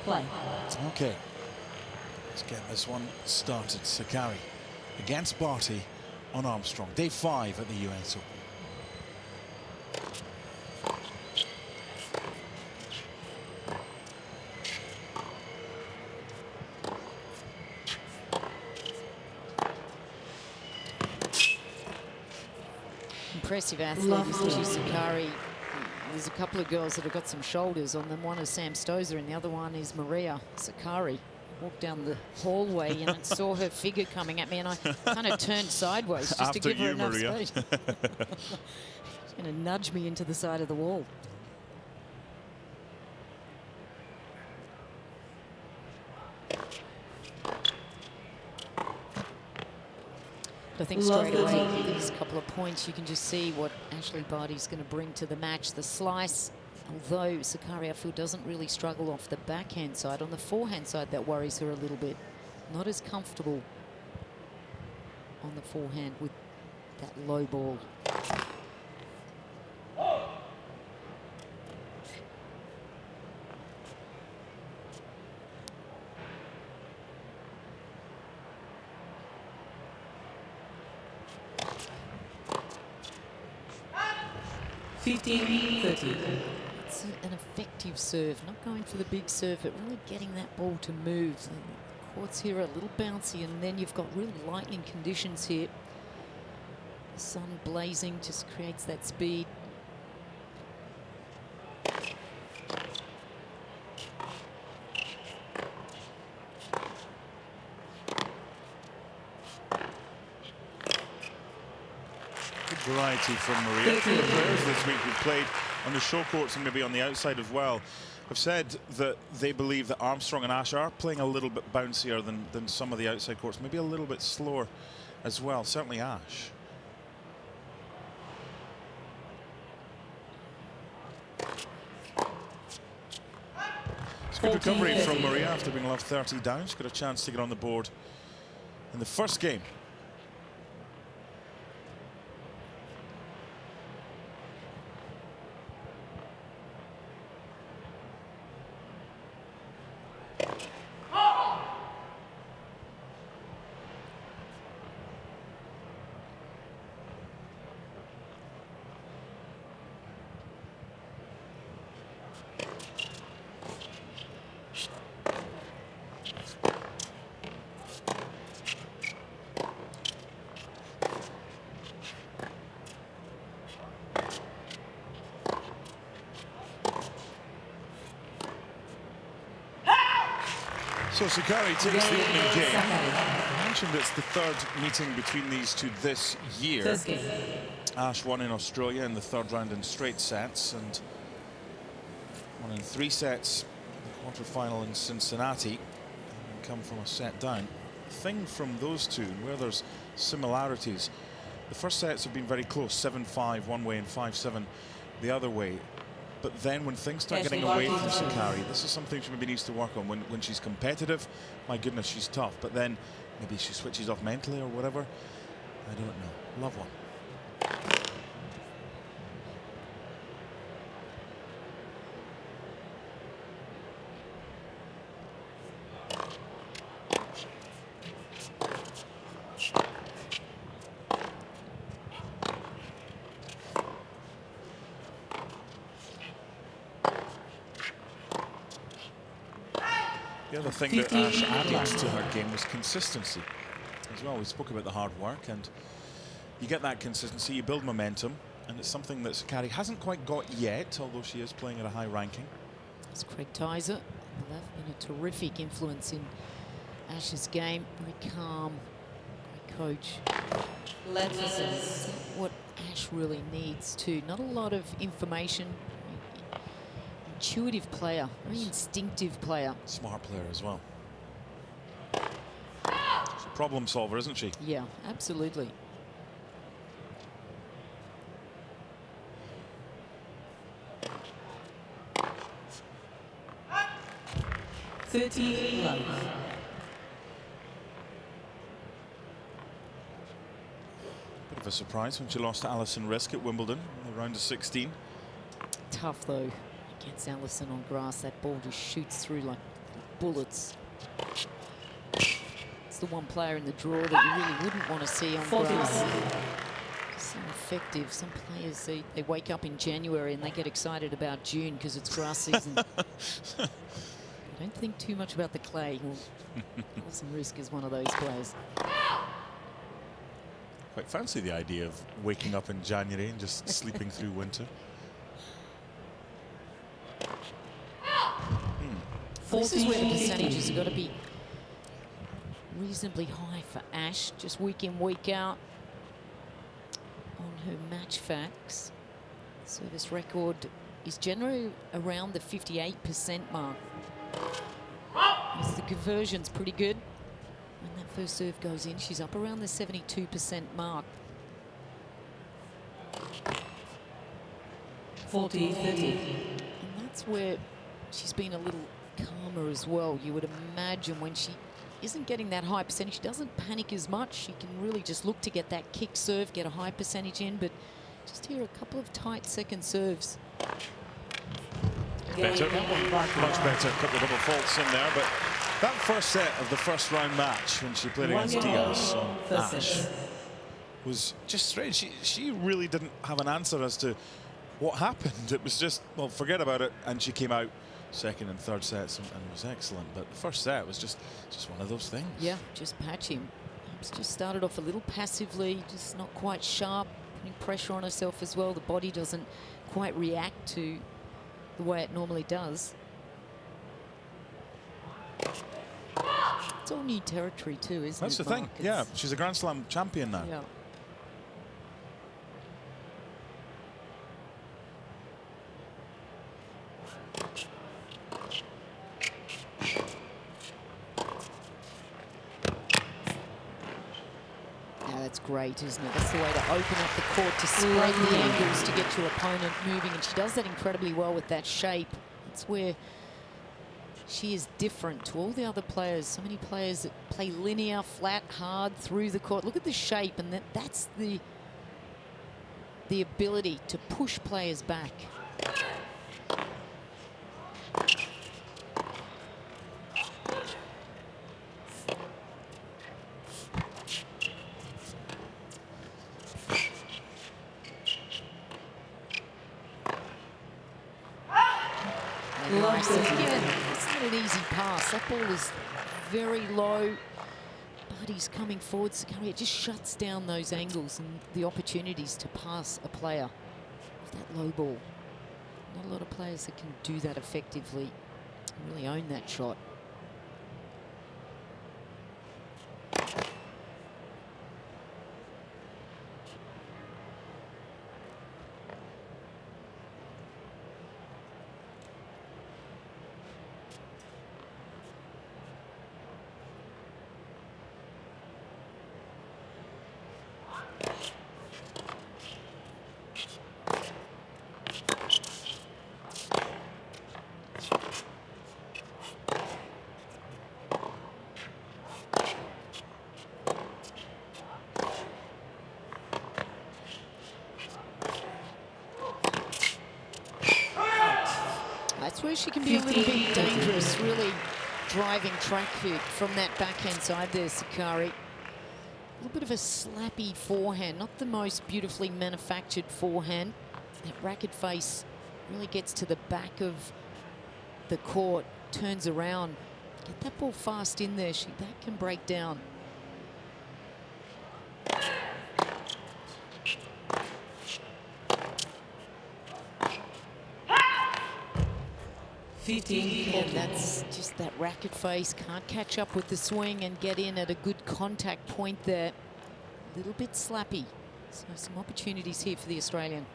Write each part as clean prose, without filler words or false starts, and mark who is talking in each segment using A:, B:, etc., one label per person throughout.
A: Play.
B: Okay, let's get this one started. Sakkari against Barty on Armstrong. Day 5 at the US Open.
C: Impressive athlete, isn't she, Sakkari? There's a couple of girls that have got some shoulders on them. One is Sam Stosur and the other one is Maria Sakkari. Walked down the hallway and I saw her figure coming at me and I kind of turned sideways just to give her enough space. She's going to nudge me into the side of the wall. But I think straight away, these couple of points, you can just see what Ashleigh Barty's going to bring to the match. The slice, although Sakkari, I feel, doesn't really struggle off the backhand side. On the forehand side, that worries her a little bit. Not as comfortable on the forehand with that low ball. It's an effective serve, not going for the big serve, but really getting that ball to move. So the courts here are a little bouncy, and then you've got real lightning conditions here. The sun blazing just creates that speed.
B: Variety from Maria. The players this week who've played on the show courts and maybe on the outside as well have said that they believe that Armstrong and Ash are playing a little bit bouncier than some of the outside courts, maybe a little bit slower as well, certainly Ash. It's good recovery from Maria after being left 30 down. She's got a chance to get on the board in the first game. So Sakkari takes the opening game. I mentioned it's the third meeting between these two this year. Ash won in Australia in the third round in straight sets and won in 3 sets in the quarterfinal in Cincinnati and come from a set down. The thing from those two, where there's similarities, the first sets have been very close, 7-5 one way and 5-7 the other way. But then when things start getting away from Sakkari, this is something she maybe needs to work on. When she's competitive, my goodness, she's tough. But then maybe she switches off mentally or whatever. I don't know. Love one. The other thing that Ash added to her game was consistency as well. We spoke about the hard work, and you get that consistency, you build momentum, and it's something that Sakkari hasn't quite got yet, although she is playing at a high ranking.
C: It's Craig Tyser. They've been a terrific influence in Ash's game. Very calm, great coach. That's what Ash really needs too. Not a lot of information. Intuitive player, very instinctive player.
B: Smart player as well. She's a problem solver, isn't she?
C: Yeah, absolutely.
B: Bit of a surprise when she lost to Alison Risk at Wimbledon in the round of 16.
C: Tough though against Alison on grass. That ball just shoots through like bullets. It's the one player in the draw that you really wouldn't want to see on grass. So effective. Some players, they wake up in January and they get excited about June because it's grass season. Don't think too much about the clay. Some risk as one of those players.
B: Quite fancy the idea of waking up in January and just sleeping through winter.
C: This is where the percentages have got to be reasonably high for Ash, just week in, week out. On her match facts, service record is generally around the 58% mark. As the conversion's pretty good. When that first serve goes in, she's up around the 72% mark.
A: 40-30.
C: And that's where she's been a little calmer as well. You would imagine when she isn't getting that high percentage, she doesn't panic as much. She can really just look to get that kick serve, get a high percentage in, but just here a couple of tight second serves.
B: Better, much better. A couple of double faults in there, but that first set of the first round match when she played against Diaz on Ash was just strange. She really didn't have an answer as to what happened. It was just, well, forget about it, and she came out second and third sets and was excellent. But the first set was just one of those things.
C: Yeah, just patching. Perhaps just started off a little passively, just not quite sharp, putting pressure on herself as well. The body doesn't quite react to the way it normally does. It's all new territory too, isn't it?
B: That's the thing.
C: Mark?
B: Yeah, she's a Grand Slam champion now.
C: Yeah. That's great, isn't it? That's the way to open up the court, to spread the angles, to get your opponent moving. And she does that incredibly well with that shape. That's where she is different to all the other players. So many players that play linear, flat, hard through the court. Look at the shape, and that's the ability to push players back. It's not an easy pass. That ball is very low. Barty's coming forward. Sakkari, it just shuts down those angles and the opportunities to pass a player with that low ball. Not a lot of players that can do that effectively and really own that shot. That's where she can be a little bit dangerous, really driving track fit from that backhand side there, Sakkari. A little bit of a slappy forehand, not the most beautifully manufactured forehand. That racket face really gets to the back of the court, turns around. Get that ball fast in there, that can break down.
A: 15.
C: And that's just that racket face. Can't catch up with the swing and get in at a good contact point there. A little bit slappy. So some opportunities here for the Australian.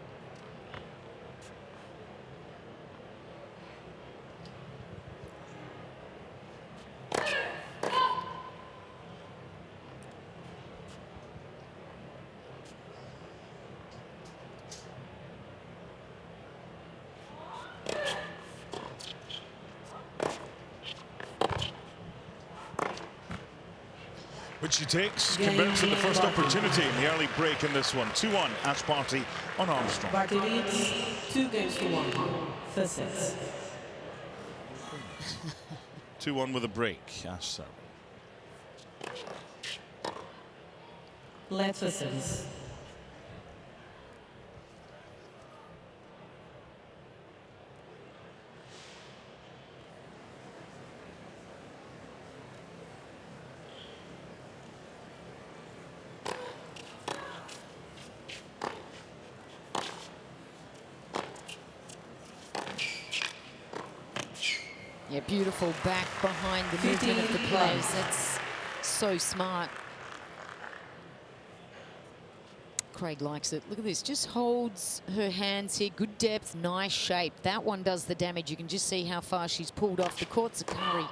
B: Which she takes, converts at the first opportunity in the early break in this one. 2-1, Ashleigh Barty on Armstrong.
A: Barty leads 2 games to 1. First set.
B: 2-1 with a break. Ash serving.
A: Let's
C: Yeah, beautiful back behind the movement of the players. That's so smart. Craig likes it. Look at this, just holds her hands here. Good depth, nice shape. That one does the damage. You can just see how far she's pulled off the court. Sakkari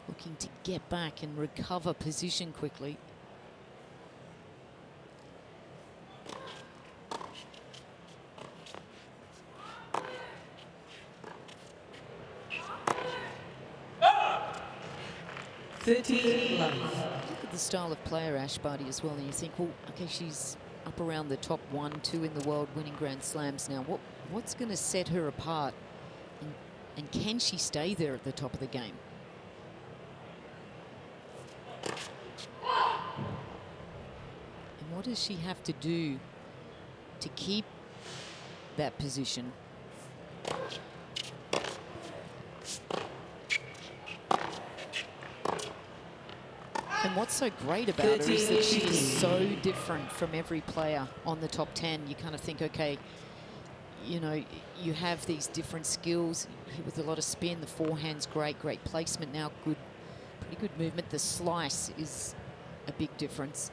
C: looking to get back and recover position quickly.
A: Look
C: at the style of player, Ashleigh Barty, as well, and you think, well, okay, she's up around the top 1, 2 in the world, winning Grand Slams now. What's going to set her apart, and can she stay there at the top of the game? And what does she have to do to keep that position? And what's so great about her is that she is so different from every player on the top 10. You kind of think, okay, you know, you have these different skills with a lot of spin. The forehand's great placement now, pretty good movement. The slice is a big difference.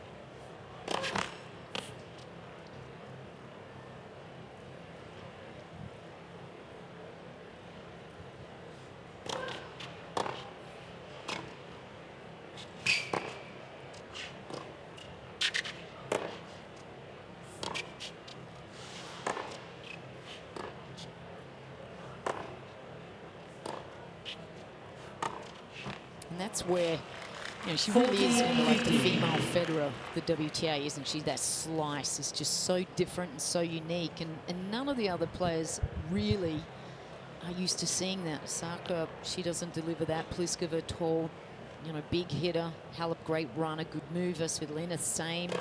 C: And that's where, you know, she really is kind of like the female Federer, the WTA, isn't she? That slice is just so different and so unique. And none of the other players really are used to seeing that. Osaka, she doesn't deliver that. Pliskova, tall, you know, big hitter. Halep, great runner, good mover. Svitolina, same.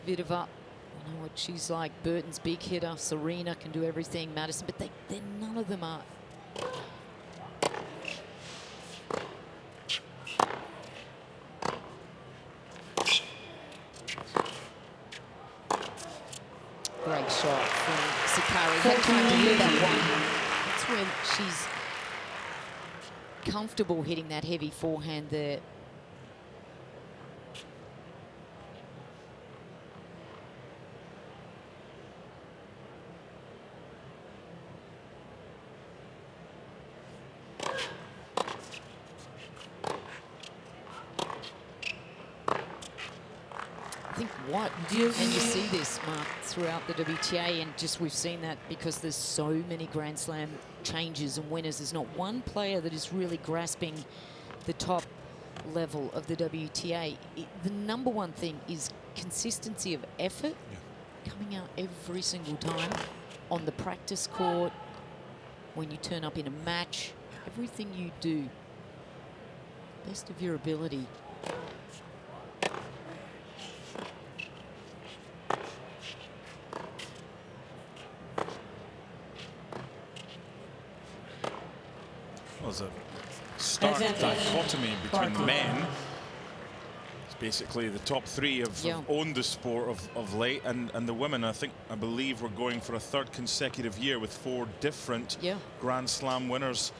C: Kvitova, you know what she's like. Burton's big hitter. Serena can do everything. Madison, but none of them are. Great shot from Sakkari. Had time to hit that one. That's where she's comfortable hitting that heavy forehand there. I think and you see this, Mark, throughout the WTA, and just we've seen that because there's so many Grand Slam changes and winners. There's not one player that is really grasping the top level of the WTA. The number one thing is consistency of effort, coming out every single time on the practice court, when you turn up in a match, everything you do, best of your ability.
B: There's a stark dichotomy between the men. It's basically the top 3 have owned the sport of late, and the women, I believe we're going for a 3rd consecutive year with 4 different Grand Slam winners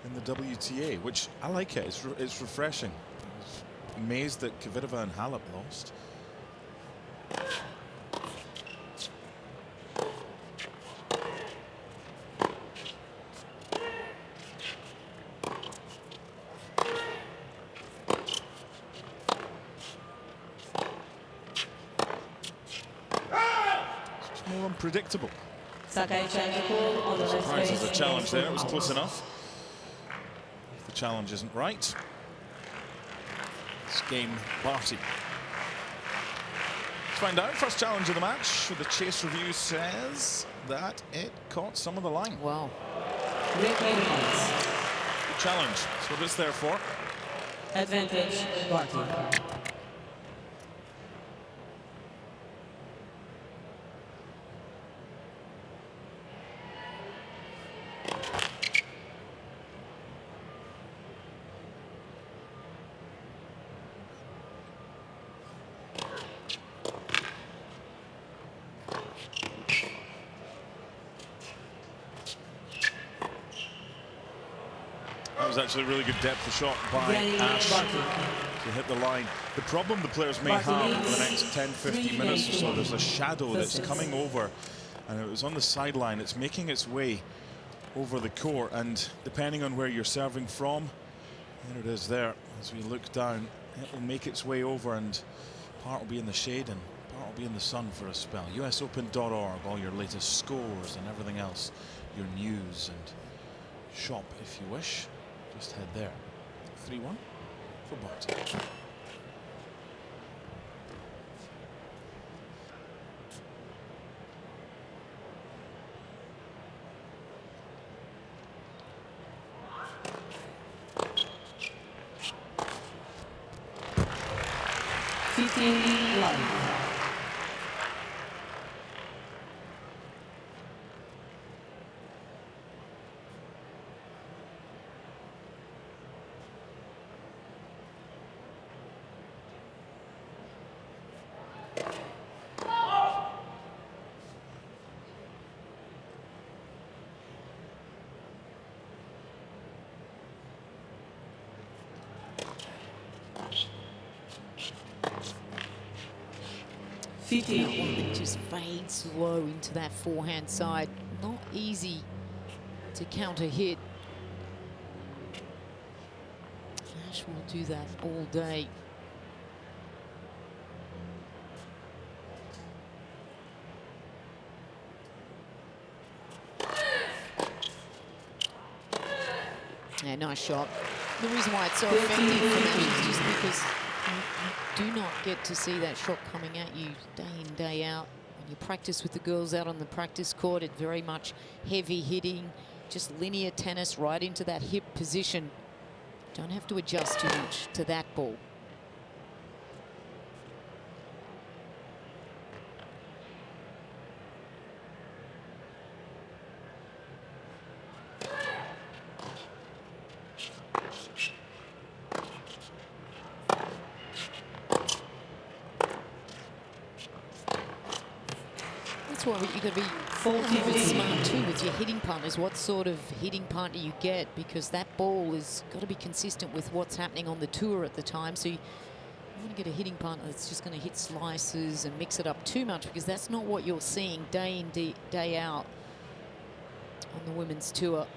B: in the WTA, which I like it. It's refreshing. I was amazed that Kvitova and Halep lost. More unpredictable.
A: Surprised
B: there's a challenge there. It was close enough. If the challenge isn't right, it's game Barty. Let's find out. First challenge of the match. The chase review says that it caught some of the line.
C: Wow.
B: the challenge. That's what it's there for.
A: Advantage, Barty.
B: That was actually a really good depth of shot by Ash to hit the line. The problem the players may have in the next 10-15 minutes or so, there's a shadow that's coming over, and it was on the sideline. It's making its way over the court, and depending on where you're serving from, there it is there. As we look down, it will make its way over, and part will be in the shade and part will be in the sun for a spell. usopen.org, all your latest scores and everything else, your news and shop if you wish. Just head there. 3-1 for Barty.
C: It just fades low into that forehand side. Not easy to counter hit. Ash will do that all day. Yeah, nice shot. The reason why it's so effective for them is just because you do not get to see that shot coming at you day in, day out. When you practice with the girls out on the practice court, it's very much heavy hitting, just linear tennis right into that hip position. Don't have to adjust too much to that ball. That's why you've got to be smart too with your hitting partners. What sort of hitting partner you get, because that ball has got to be consistent with what's happening on the tour at the time. So you want to get a hitting partner that's just going to hit slices and mix it up too much, because that's not what you're seeing day in, day out on the women's tour.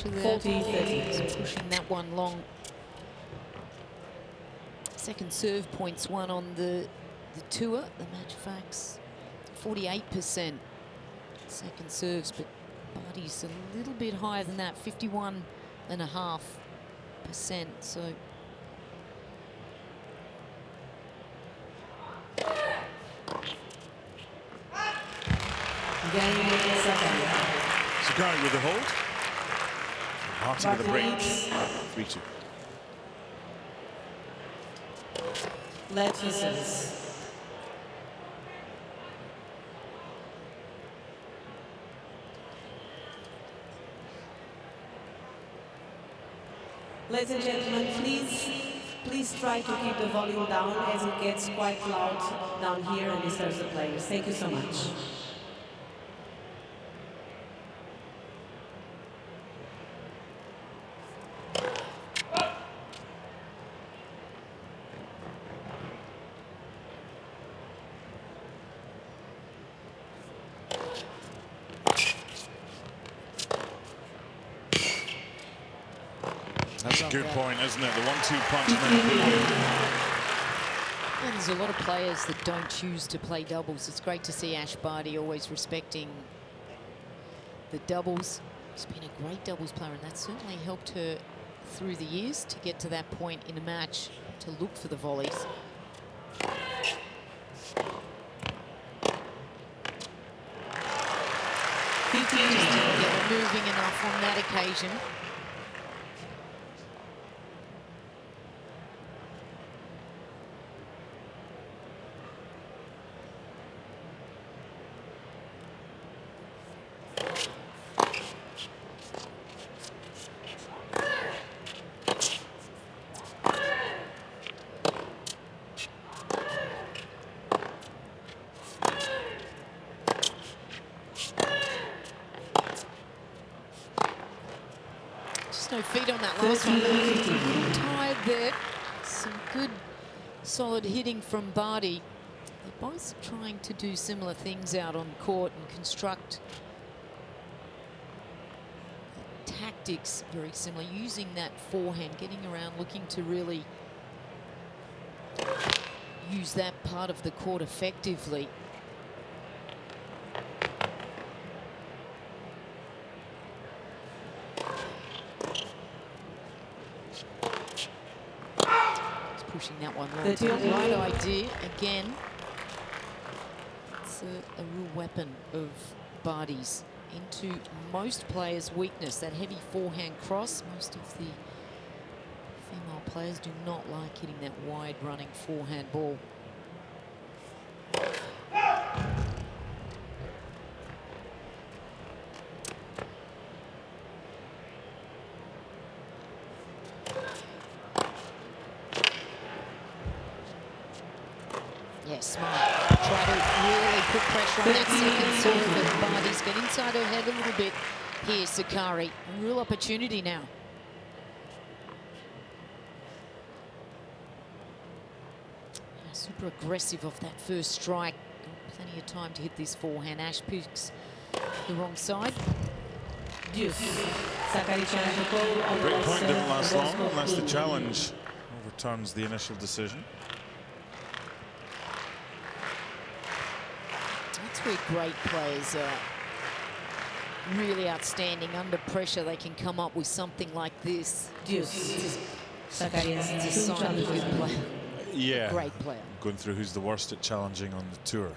C: There. Pushing that one long. Second serve points won on the tour. The match facts 48% second serves, but Barty's a little bit higher than that, 51.5%. So
B: Sakkari with the hold. Barty with a break. 3-2.
A: Let's Ladies and gentlemen, please try to keep the volume down, as it gets quite loud down here and disturbs the players. Thank you so much.
B: That's a good point, isn't it? The 1-2 punch.
C: And there's a lot of players that don't choose to play doubles. It's great to see Ashleigh Barty always respecting the doubles. She's been a great doubles player, and that certainly helped her through the years to get to that point in a match to look for the volleys. Just didn't get her moving enough on that occasion. No feet on that last one. A little tired there. Some good, solid hitting from Barty. They're both trying to do similar things out on court and construct tactics very similar, using that forehand, getting around, looking to really use that part of the court effectively. Pushing that one long. Right idea again. It's a real weapon of Barty's into most players' weakness, that heavy forehand cross. Most of the female players do not like hitting that wide running forehand ball. Smart. Try to really put pressure on that second serve, but Barty's get inside her head a little bit here, Sakkari. A real opportunity now. Super aggressive off that first strike. Got plenty of time to hit this forehand. Ash picks the wrong side.
B: Great point, didn't last long unless the challenge overturns the initial decision.
C: That's where great players are really outstanding. Under pressure, they can come up with something like this. It's a sign of a good player.
B: Yeah,
C: a great player.
B: Going through who's the worst at challenging on the tour.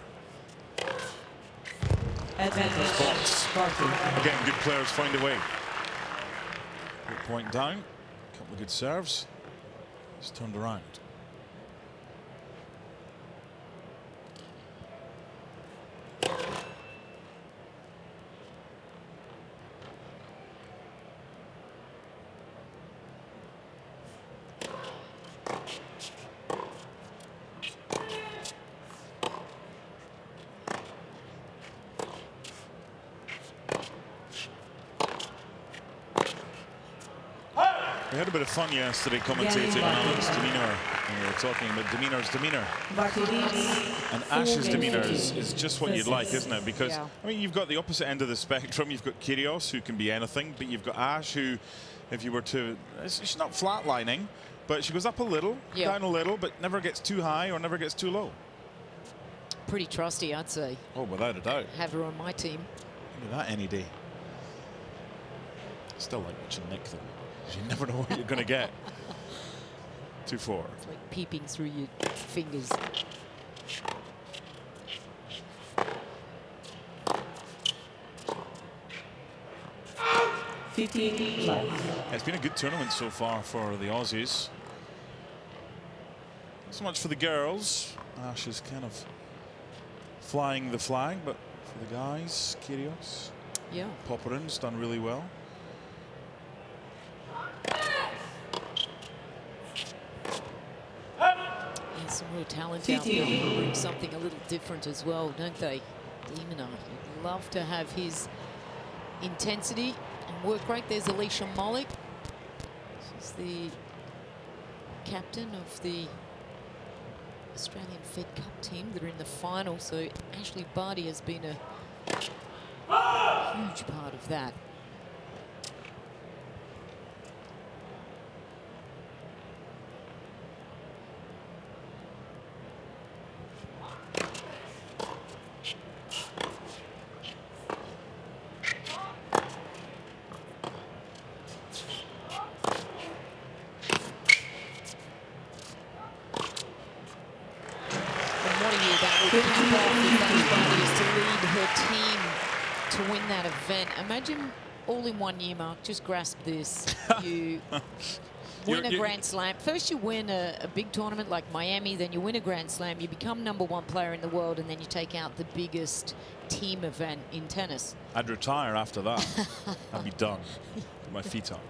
B: Again, good players find a way. Good point down, a couple of good serves. It's turned around. We had a bit of fun yesterday commentating on Alan's demeanour, and we were talking about demeanour's demeanour. And Ash's demeanour is just what you'd like, isn't it? Because, I mean, you've got the opposite end of the spectrum. You've got Kyrgios, who can be anything, but you've got Ash, who, if you were to, she's not flatlining, but she goes up a little, down a little, but never gets too high or never gets too low.
C: Pretty trusty, I'd say.
B: Oh, without a doubt.
C: Have her on my team.
B: Look at that any day. Still like watching Nick, though. You never know what you're going to get. 2-4.
C: It's like peeping through your fingers.
B: It's been a good tournament so far for the Aussies. Not so much for the girls. Ash is kind of flying the flag, but for the guys, Kyrgios.
C: Yeah.
B: Poppering's done really well.
C: Some real talent out there who bring something a little different as well, don't they? Demonar, you'd love to have his intensity and work rate. There's Alicia Mollick. She's the captain of the Australian Fed Cup team that are in the final. So Ashleigh Barty has been a huge part of that. keep off if Ashleigh Barty is to lead her team to win that event. Imagine all in 1 year, Mark. Just grasp this. You win a Grand Slam. First you win a big tournament like Miami, then you win a Grand Slam, you become #1 player in the world, and then you take out the biggest team event in tennis.
B: I'd retire after that. I'd be done. Put my feet up.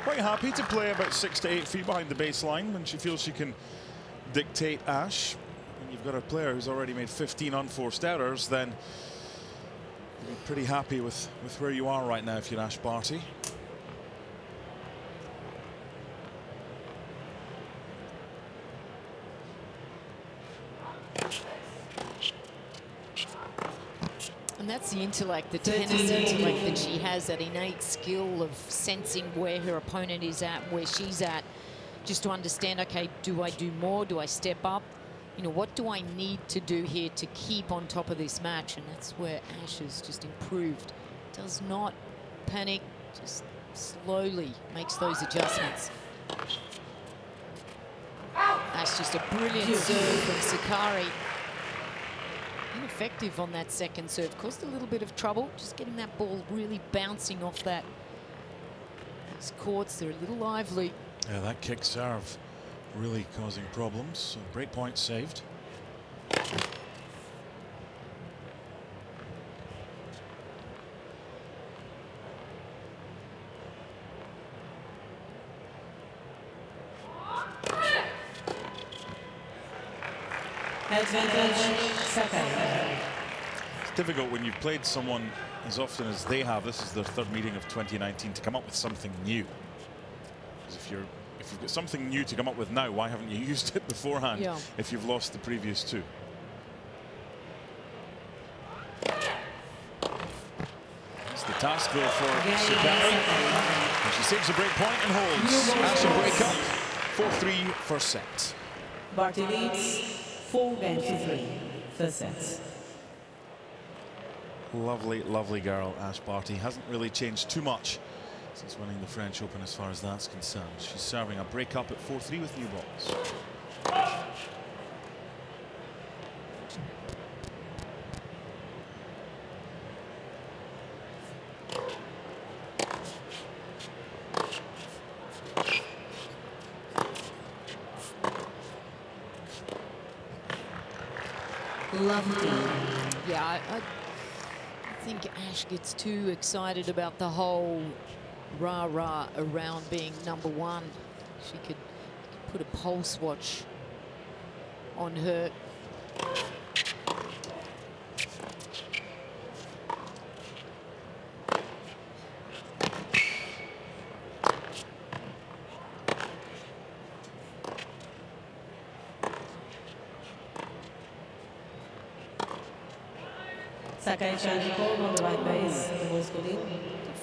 B: Quite happy to play about 6 to 8 feet behind the baseline when she feels she can dictate Ash. When you've got a player who's already made 15 unforced errors, then you're pretty happy with where you are right now if you're Ash Barty.
C: And that's the intellect, the tennis intellect that she has, that innate skill of sensing where her opponent is at, where she's at, just to understand, okay, do I do more? Do I step up? You know, what do I need to do here to keep on top of this match? And that's where Ash has just improved. Does not panic, just slowly makes those adjustments. That's just a brilliant serve from Sakkari. Ineffective on that second serve. Caused a little bit of trouble, just getting that ball really bouncing off that. These courts, they're a little lively.
B: Yeah, that kick serve really causing problems. So break point saved. It's difficult when you've played someone as often as they have. This is their third meeting of 2019 to come up with something new. Because if you've got something new to come up with now, why haven't you used it beforehand if you've lost the previous two? That's the task though for Sakkari. And she saves a break point and holds. Ash a break up. 4-3 first set.
A: Barty leads 4-3 first set.
B: Lovely, lovely girl, Ash Barty. Hasn't really changed too much since winning the French Open as far as that's concerned. She's serving a break up at 4-3 with new balls.
A: Lovely.
C: Yeah, I think Ash gets too excited about the whole rah-rah around being #1. She could put a pulse watch on her.
A: Sakkari on the right base. The ball's good in.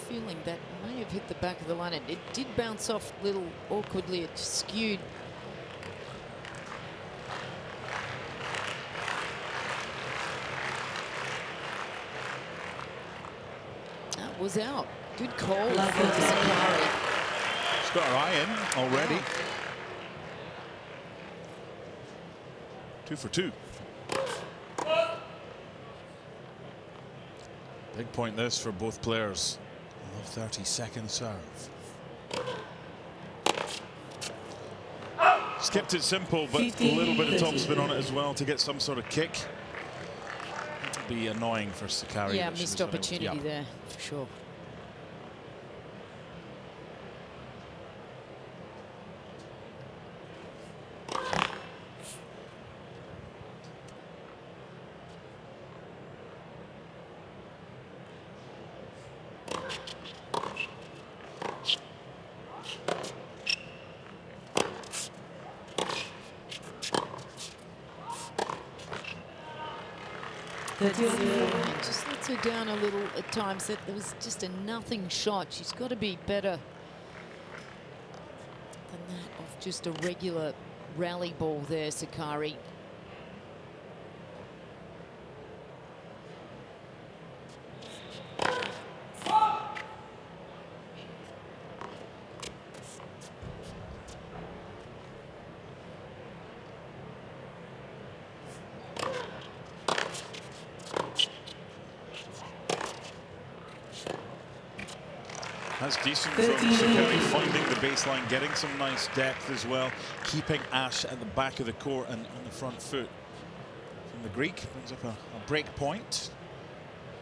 C: Feeling that may have hit the back of the line. It did bounce off a little awkwardly. It skewed. That was out. Good call for Sakkari.
B: She's got her eye in already.
C: Wow.
B: 2 for 2. Big point this for both players. 30-second serve. Just kept it simple, but a little bit of topspin on it as well to get some sort of kick. It'd be annoying for Sakkari.
C: Yeah, missed opportunity there for sure. Just lets her down a little at times. That there was just a nothing shot. She's got to be better than that of just a regular rally ball there, Sakkari.
B: That's decent from Sakkari, finding the baseline, getting some nice depth as well, keeping Ash at the back of the court and on the front foot. From the Greek, brings up a break point.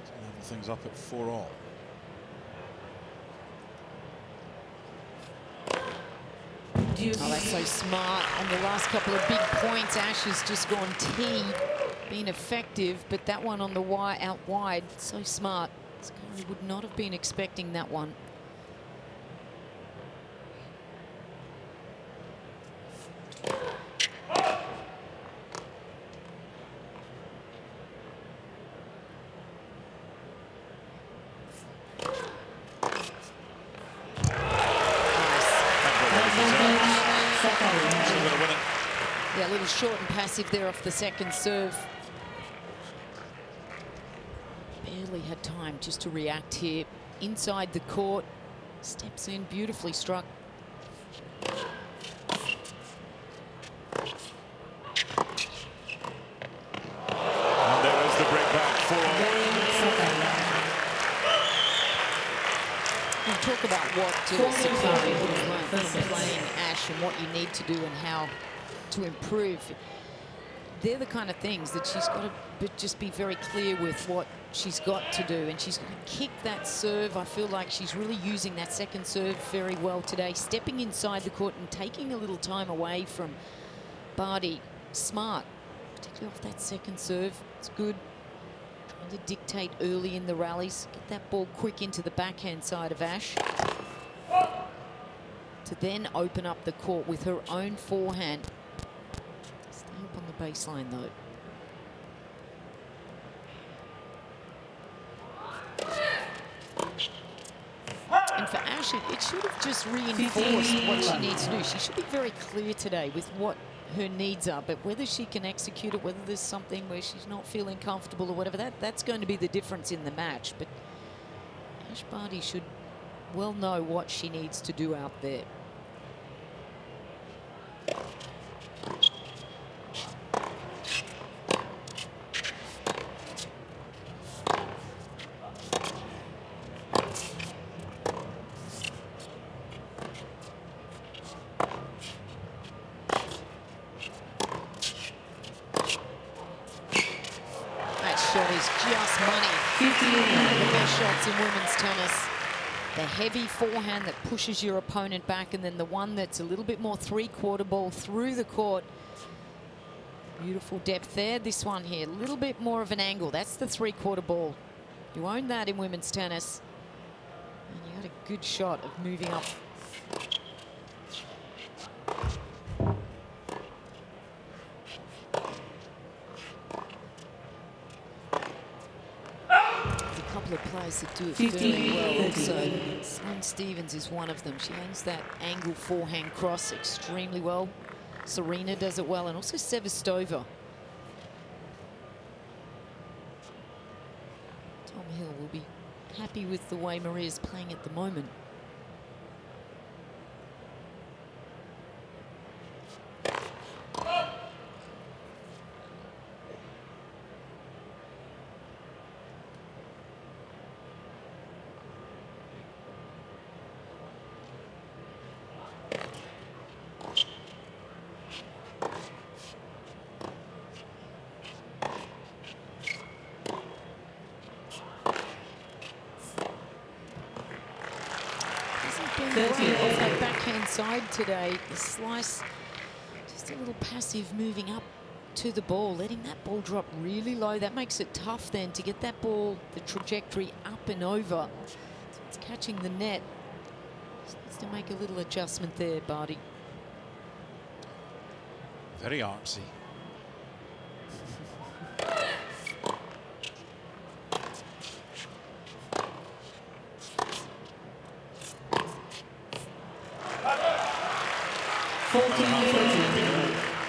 B: So level things up at 4-all.
C: Oh, that's so smart. On the last couple of big points, Ash has just gone T, been effective, but that one on the out wide, so smart. Sakkari would not have been expecting that one. Yeah, a little short and passive there off the second serve. Barely had time just to react here. Inside the court, steps in, beautifully struck.
B: And there is the break back for.
C: We'll talk about what Sakkari would have learned from playing Ash and what you need to do and how to improve. They're the kind of things that she's got to just be very clear with what she's got to do, and she's going to kick that serve. I feel like she's really using that second serve very well today, stepping inside the court and taking a little time away from Barty. Smart, particularly off that second serve. It's good. Trying to dictate early in the rallies, get that ball quick into the backhand side of Ash, to then open up the court with her own forehand. Stay up on the baseline though. And for Ash, it should have just reinforced what she needs to do. She should be very clear today with what her needs are, but whether she can execute it, whether there's something where she's not feeling comfortable or whatever, that's going to be the difference in the match. But Ash Barty should well know what she needs to do out there. Shot is just money. One of the best shots in women's tennis. The heavy forehand that pushes your opponent back, and then the one that's a little bit more three-quarter ball through the court. Beautiful depth there. This one here, a little bit more of an angle. That's the three-quarter ball. You own that in women's tennis. And you had a good shot of moving up. Of players that do it very well. So Sloane Stephens is one of them. She owns that angle forehand cross extremely well. Serena does it well, and also Sevastova. Tom Hill will be happy with the way Maria's playing at the moment. Off that backhand side today, the slice just a little passive, moving up to the ball, letting that ball drop really low. That makes it tough then to get that ball, the trajectory up and over. So it's catching the net. Just needs to make a little adjustment there, Barty.
B: Very artsy.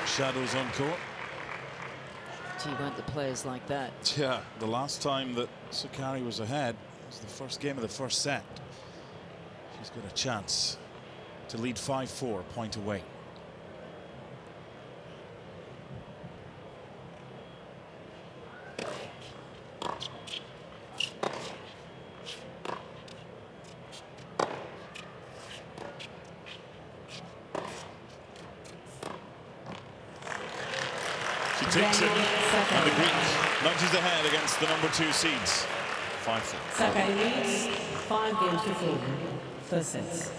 B: Shadows on court.
C: Gee, weren't the players like that?
B: Yeah, the last time that Sakkari was ahead was the first game of the first set. She's got a chance to lead 5-4, point away. takes it, and the Greek nudges ahead against the #2 seeds. 5-4.
A: Sakkari leads 5 games to 4. First set.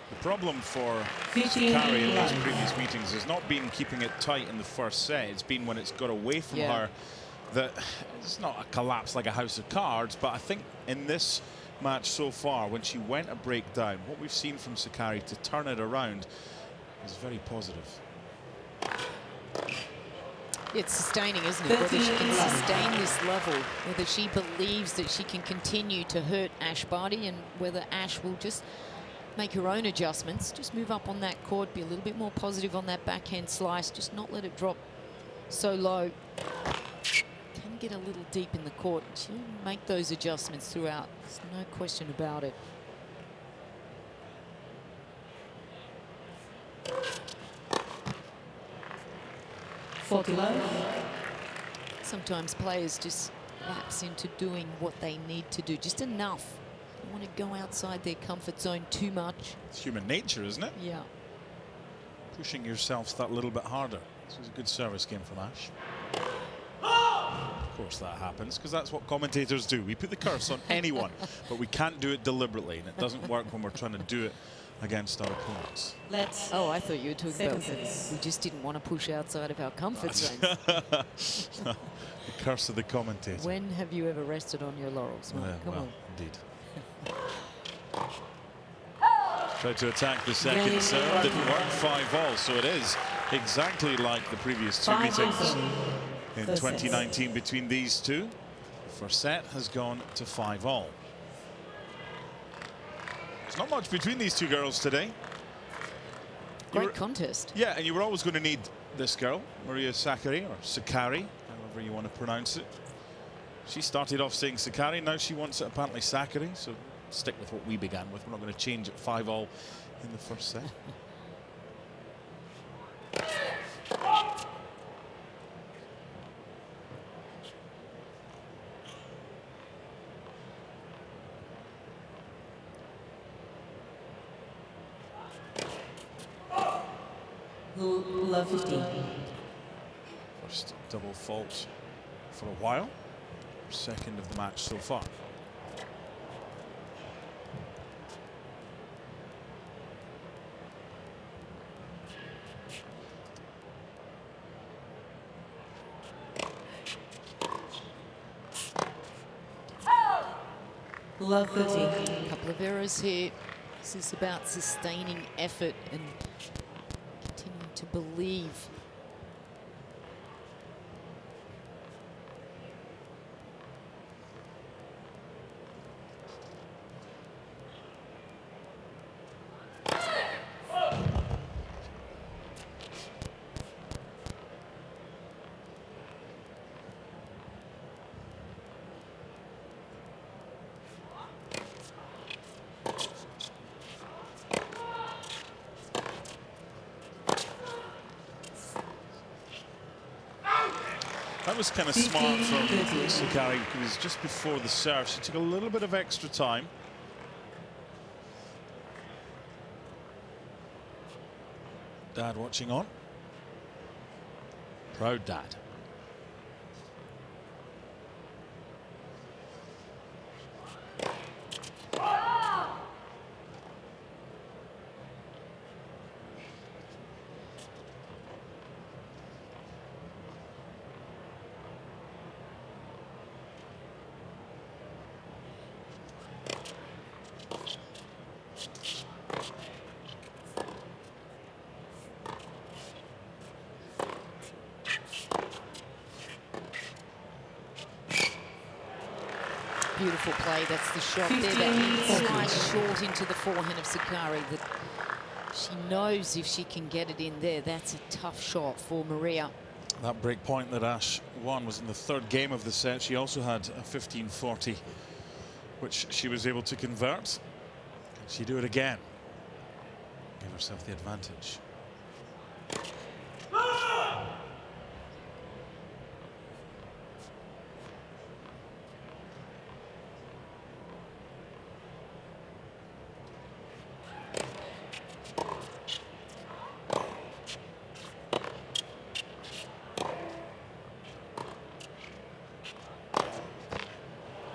B: The problem for Sakkari in these previous meetings has not been keeping it tight in the first set. It's been when it's got away from her that it's not a collapse like a house of cards, but I think in this match so far, when she went a break down, what we've seen from Sakkari to turn it around is very positive.
C: It's sustaining, isn't it? Whether she can sustain this level, whether she believes that she can continue to hurt Ashleigh Barty, and whether Ash will just make her own adjustments, just move up on that court, be a little bit more positive on that backhand slice, just not let it drop so low. Can get a little deep in the court. She'll make those adjustments throughout. There's no question about it. Sometimes players just lapse into doing what they need to do, just enough. Don't want to go outside their comfort zone too much.
B: It's human nature, isn't it?
C: Yeah.
B: Pushing yourself that little bit harder. This was a good service game from Ash. Of course that happens, because that's what commentators do. We put the curse on anyone, but we can't do it deliberately, and it doesn't work when we're trying to do it against our opponents.
C: Oh, I thought you were talking about we just didn't want to push outside of our comfort zone.
B: The curse of the commentator.
C: When have you ever rested on your laurels? Well, come on.
B: Indeed. Tried to attack the second serve, didn't work. 5-all, so it is exactly like the previous two meetings in 2019 between these two. The first set has gone to 5-all. There's not much between these two girls today.
C: Great contest.
B: Yeah, and you were always going to need this girl, Maria Sakkari, or Sakkari, however you want to pronounce it. She started off saying Sakkari, now she wants it apparently Sakkari, so stick with what we began with. We're not going to change it 5-all in the first set.
A: Love 15.
B: First double fault for a while. Second of the match so far.
A: Love 13.
C: A couple of errors here. This is about sustaining effort and continuing to believe.
B: That was kind of smart from Sakkari, because just before the serve, she took a little bit of extra time. Dad watching on. Proud dad.
C: Beautiful play. That's the shot there. That slice short into the forehand of Sakkari. That she knows if she can get it in there, that's a tough shot for Maria.
B: That break point that Ash won was in the third game of the set. She also had a 15-40, which she was able to convert. Can she do it again? give herself the advantage.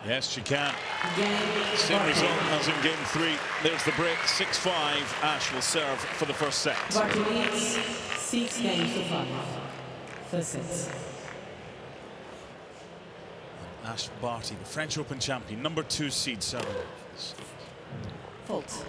B: Yes, she can. Same result as in game 3. There's the break, 6-5. Ash will serve for the first set.
A: Barty leads 6 games to 5. First set.
B: Ashleigh Barty, the French Open champion, number 2 seed, serving.
A: Fault.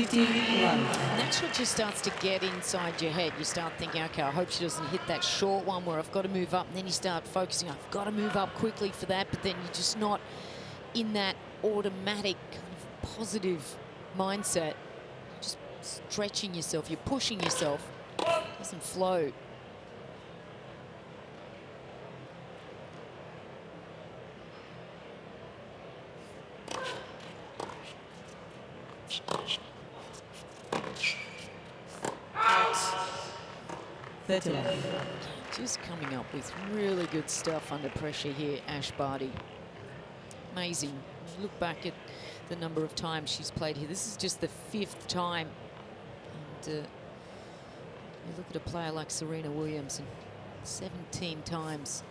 C: And that's what just starts to get inside your head. You start thinking, okay, I hope she doesn't hit that short one where I've got to move up. And then you start focusing, I've got to move up quickly for that. But then you're just not in that automatic kind of positive mindset. You're just stretching yourself. You're pushing yourself. It doesn't flow. Just coming up with really good stuff under pressure here, Ash Barty. Amazing. Look back at the number of times she's played here. This is just the 5th time. And you look at a player like Serena Williams, and 17 times.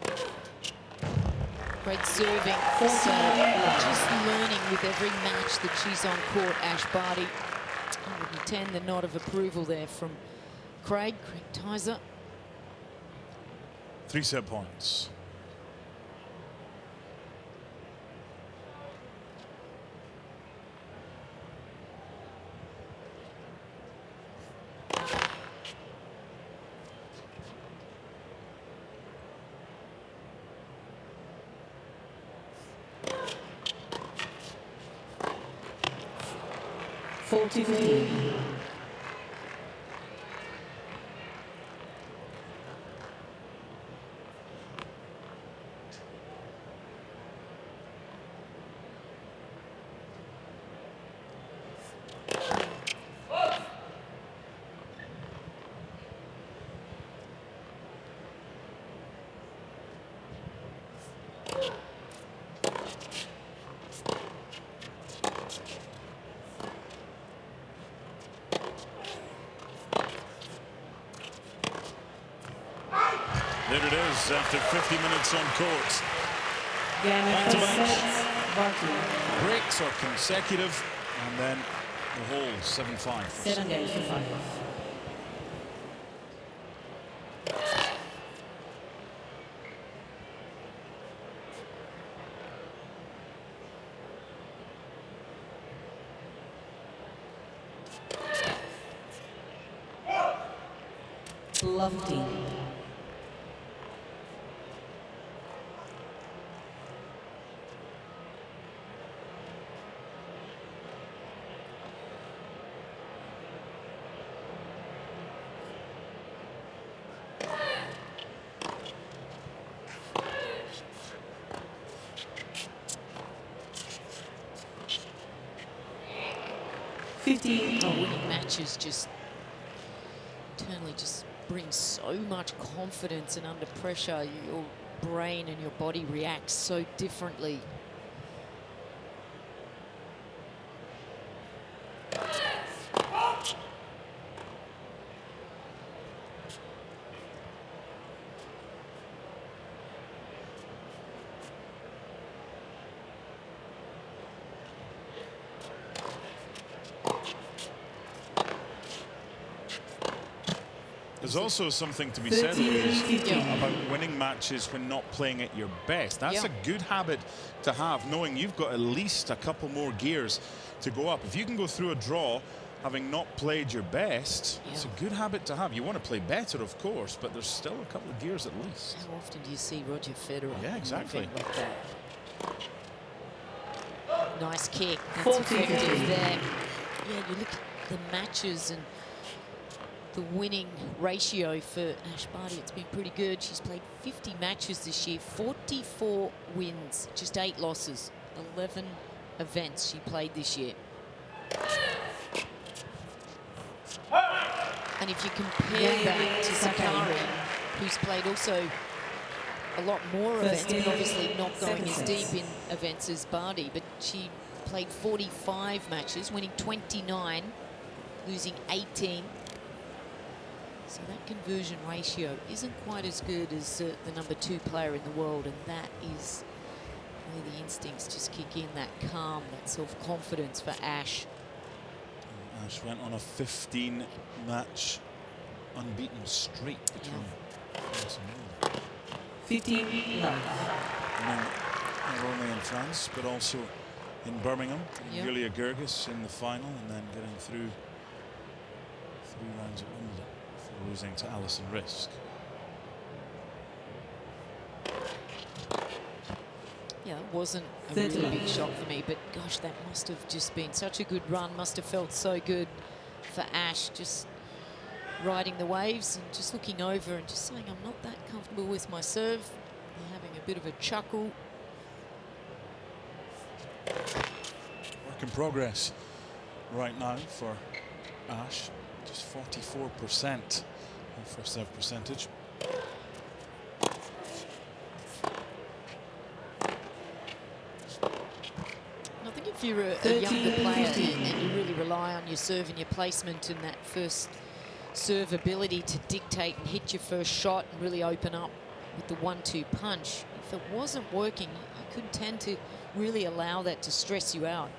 C: Great serving. So just learning with every match that she's on court, Ash Barty. 110, the nod of approval there from Craig Tyser.
B: 3 set points. There it is, after 50 minutes on court. Back to back. Breaks are consecutive, and then the whole 7-5.
A: 7 games to 5. Love team.
C: Winning matches just internally just brings so much confidence, and under pressure your brain and your body reacts so differently.
B: There's also something to be said about winning matches when not playing at your best. That's a good habit to have, knowing you've got at least a couple more gears to go up. If you can go through a draw having not played your best, it's a good habit to have. You want to play better, of course, but there's still a couple of gears at least.
C: How often do you see Roger Federer?
B: Yeah, exactly.
C: Like that? Nice kick. That's effective there. Yeah, you look at the matches and the winning ratio for Ashleigh Barty. It's been pretty good. She's played 50 matches this year, 44 wins, just 8 losses, 11 events she played this year. And if you compare that to Sakkari, who's played also a lot more events, but obviously not going as deep in events as Barty, but she played 45 matches, winning 29, losing 18. So that conversion ratio isn't quite as good as the #2 player in the world, and that is where the instincts just kick in, that calm, that self-confidence for Ash.
B: Ash went on a 15-match unbeaten streak between
A: 15 love.
B: Not only in France, but also in Birmingham. Julia Gerges in the final, and then getting through 3 rounds at Wimbledon before losing to Alison Risk.
C: Yeah, it wasn't a really big shock for me, but gosh, that must have just been such a good run, must have felt so good for Ash, just riding the waves and just looking over and just saying, I'm not that comfortable with my serve. And having a bit of a chuckle.
B: Work in progress right now for Ash, just 44% first serve percentage.
C: I think if you're a younger player and you really rely on your serve and your placement and that first serve ability to dictate and hit your first shot and really open up with the 1-2 punch, if it wasn't working, you could tend to really allow that to stress you out.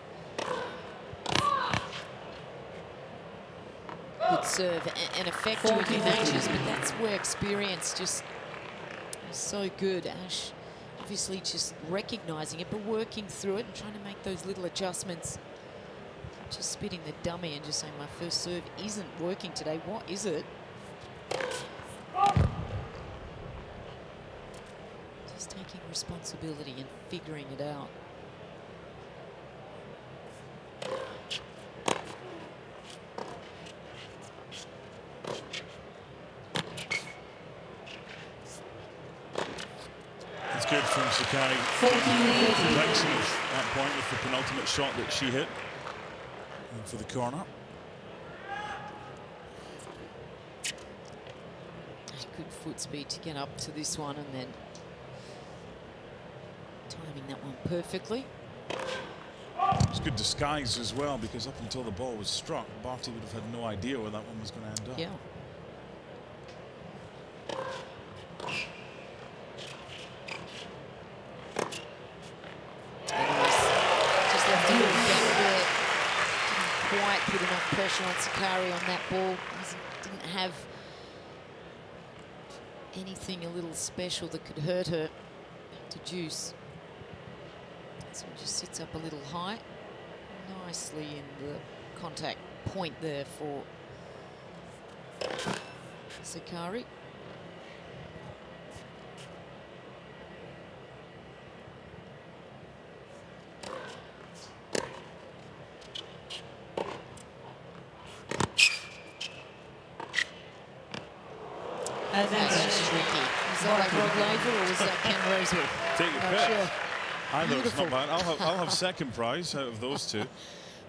C: Good serve and affect you in your matches, but that's where experience just is so good. Ash obviously just recognizing it, but working through it and trying to make those little adjustments. Just spitting the dummy and just saying, my first serve isn't working today. What is it? Just taking responsibility and figuring it out.
B: It's good from Sakkari. Direction of that point with the penultimate shot that she hit. And for the corner.
C: Good foot speed to get up to this one and then timing that one perfectly.
B: It's good disguise as well, because up until the ball was struck, Barty would have had no idea where that one was going to end up.
C: Yeah. Quite put enough pressure on Sakkari on that ball. He didn't have anything a little special that could hurt her. Back to Juice. So he just sits up a little high. Nicely in the contact point there for Sakkari. That's just tricky. Is that like Rod Laver or was that Ken Rosewood?
B: Take your
C: Not
B: pick.
C: sure.
B: Either was not bad. I'll have second prize out of those two.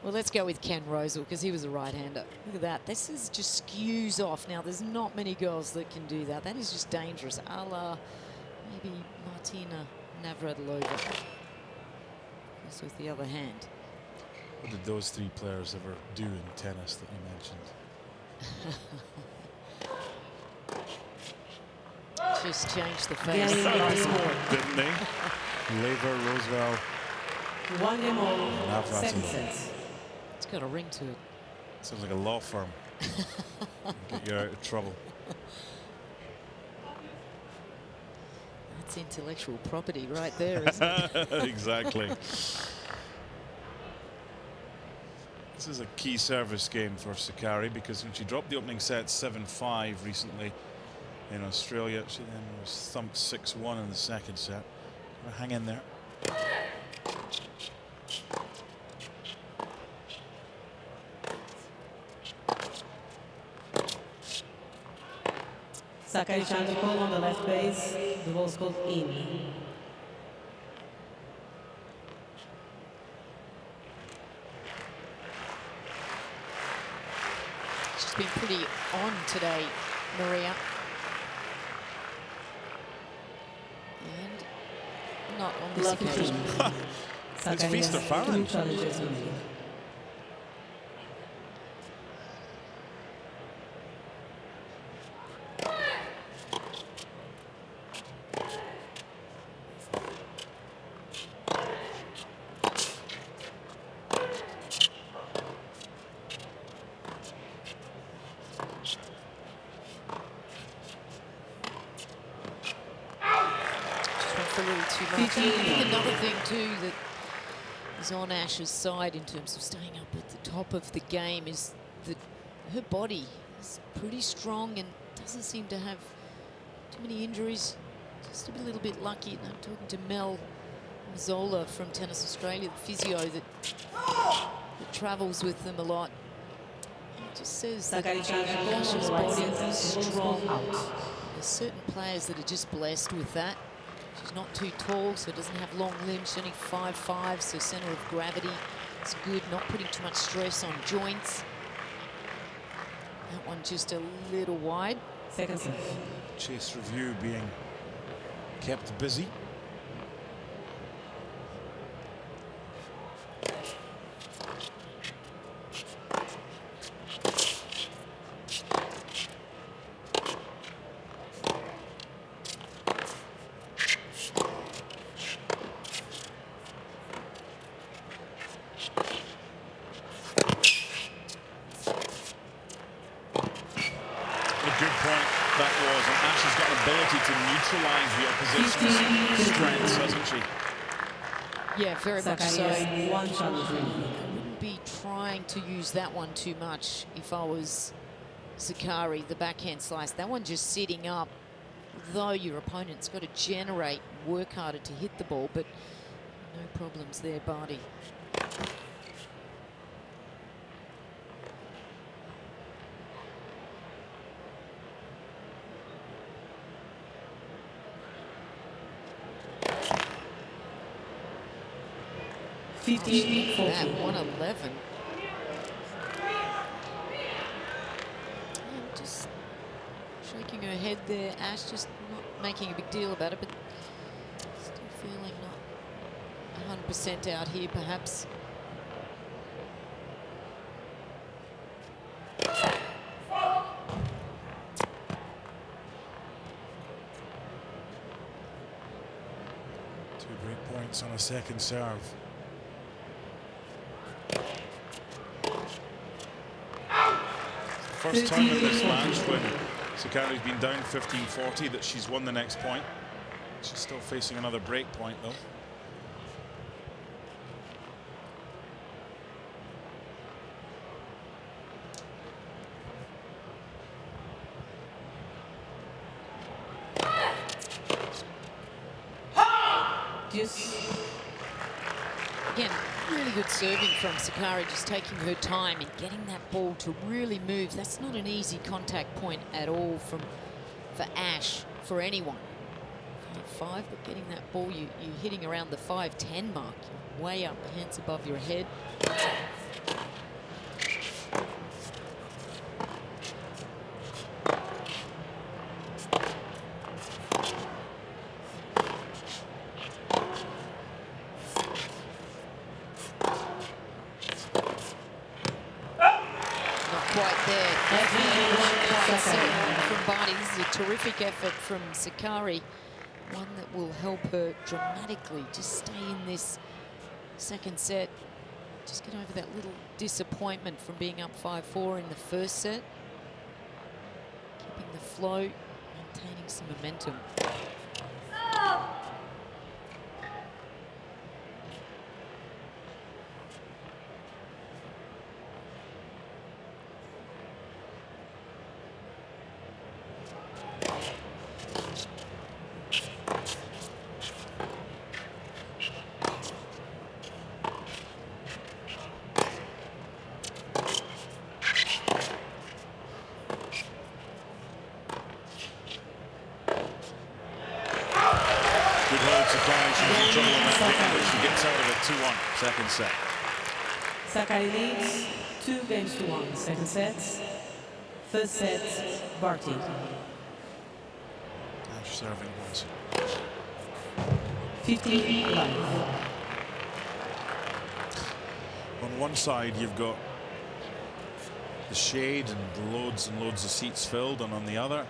C: Well, let's go with Ken Rosewood because he was a right-hander. Look at that. This is just skews off. Now, there's not many girls that can do that. That is just dangerous. A la maybe Martina Navratilova. Just with the other hand.
B: What did those 3 players ever do in tennis that you mentioned?
C: Just changed the face of the sport.
B: Didn't they? Laver, Roosevelt,
A: Navratilova.
C: It's got a ring to it.
B: Sounds like a law firm. Get you out of trouble.
C: That's intellectual property right there, isn't it?
B: Exactly. This is a key service game for Sakkari, because when she dropped the opening set 7-5 recently in Australia, she then was thumped 6-1 in the second set. Hang in there.
A: Sakkari trying to call on the left base. The ball's called in.
C: She's been pretty on today, Maria. And not on this occasion.
B: It's feast or famine.
C: A little too much. I think another thing too that is on Ash's side in terms of staying up at the top of the game is that her body is pretty strong and doesn't seem to have too many injuries. Just a little bit lucky. And I'm talking to Mel Mazzola from Tennis Australia, the physio that travels with them a lot. He just says that Ash's body is strong. There's certain players that are just blessed with that. She's not too tall, so doesn't have long limbs. She's only 5'5", so center of gravity is good, not putting too much stress on joints. That one just a little wide.
A: Second set.
B: Chase review being kept busy.
C: Yeah, very much so.
A: One challenge.
C: I wouldn't be trying to use that one too much if I was Sakkari, the backhand slice. That one just sitting up, though your opponent's got to generate, work harder to hit the ball, but no problems there, Barty.
A: That
C: 111. Just shaking her head there. Ash just not making a big deal about it, but still feeling not 100% out here, perhaps.
B: Two great points on a second serve. First time in this match when Sakkari's been down 15-40 that she's won the next point. She's still facing another break point though.
C: Again, really good serving from Sakkari, just taking her time and getting that ball to really move. That's not an easy contact point at all for Ash, for anyone. 5, but getting that ball, you're hitting around the 5'10" mark. You're way up, hands above your head. Terrific effort from Sakkari, one that will help her dramatically. Just stay in this second set. Just get over that little disappointment from being up 5-4 in the first set. Keeping the flow, maintaining some momentum.
B: Second set.
A: Sakkari leads 2-1. Second set. First set, Barty.
B: Ash serving once.
A: 15 live.
B: On one side, you've got the shade and loads of seats filled, and on the other,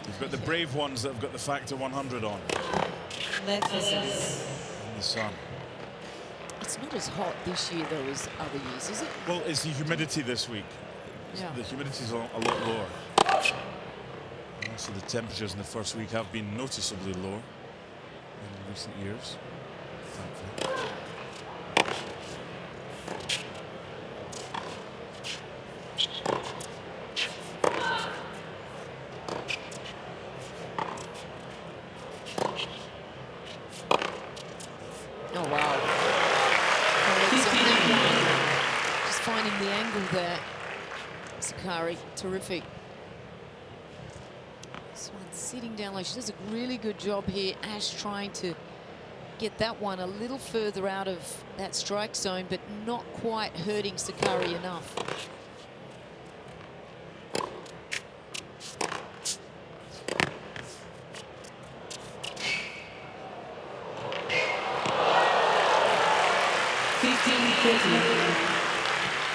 B: you've got the brave ones that have got the factor 100 on.
A: Let's listen.
B: In the sun.
C: It's not as hot this year, though, as other years, is it?
B: Well, it's the humidity this week.
C: Yeah.
B: The humidity's a lot lower. So the temperatures in the first week have been noticeably lower in recent years, thankfully.
C: Oh, wow. Just finding the angle there. Sakkari, terrific. This one sitting down low. She does a really good job here. Ash trying to get that one a little further out of that strike zone, but not quite hurting Sakkari enough.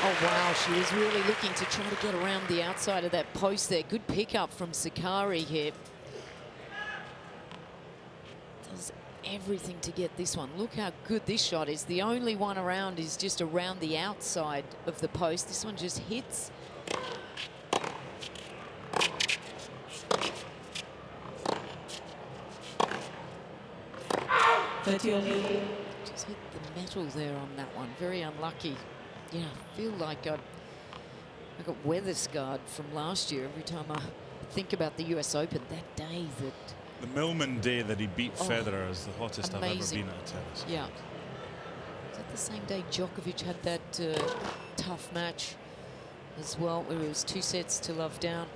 C: Oh, wow, she was really looking to try to get around the outside of that post there. Good pickup from Sakkari here. Does everything to get this one. Look how good this shot is. The only one around is just around the outside of the post. This one just hits. Just hit the metal there on that one. Very unlucky. Yeah, I feel like I got weather scarred from last year every time I think about the US Open. That day that...
B: The Millman day that he beat Federer is the hottest
C: amazing.
B: I've ever been at a tennis.
C: Yeah. Was that the same day Djokovic had that tough match as well, where it was 2 sets to love down?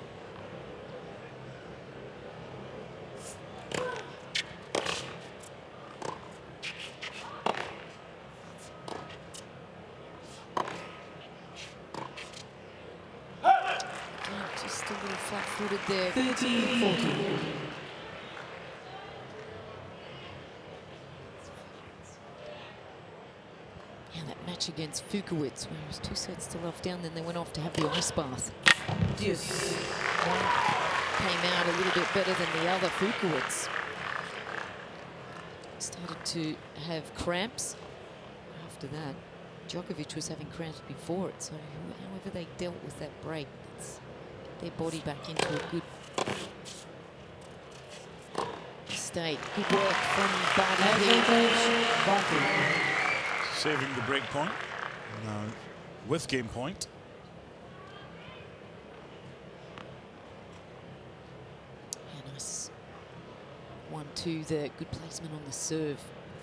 C: Just a little flat-footed there.
A: 13-14.
C: Yeah, that match against Fukowitz, where it was 2 sets to love down, then they went off to have the ice bath.
A: Deuce.
C: One came out a little bit better than the other. Fukowitz started to have cramps after that. Djokovic was having cramps before it, so however they dealt with that break, let's get their body back into a good state. Good work from Barty.
B: Saving the break point. Now with game point.
C: Yeah, nice 1-2 there. Good placement on the serve.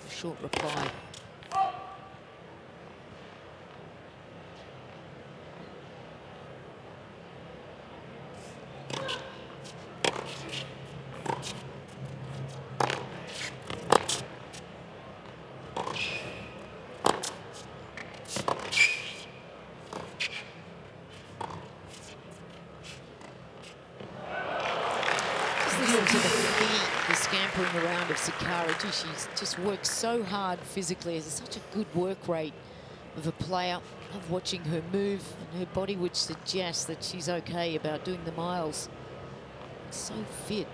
C: A short reply. Around of Sakkari. She's just worked so hard physically. It's such a good work rate of a player. Of watching her move and her body, which suggests that she's okay about doing the miles. So fit.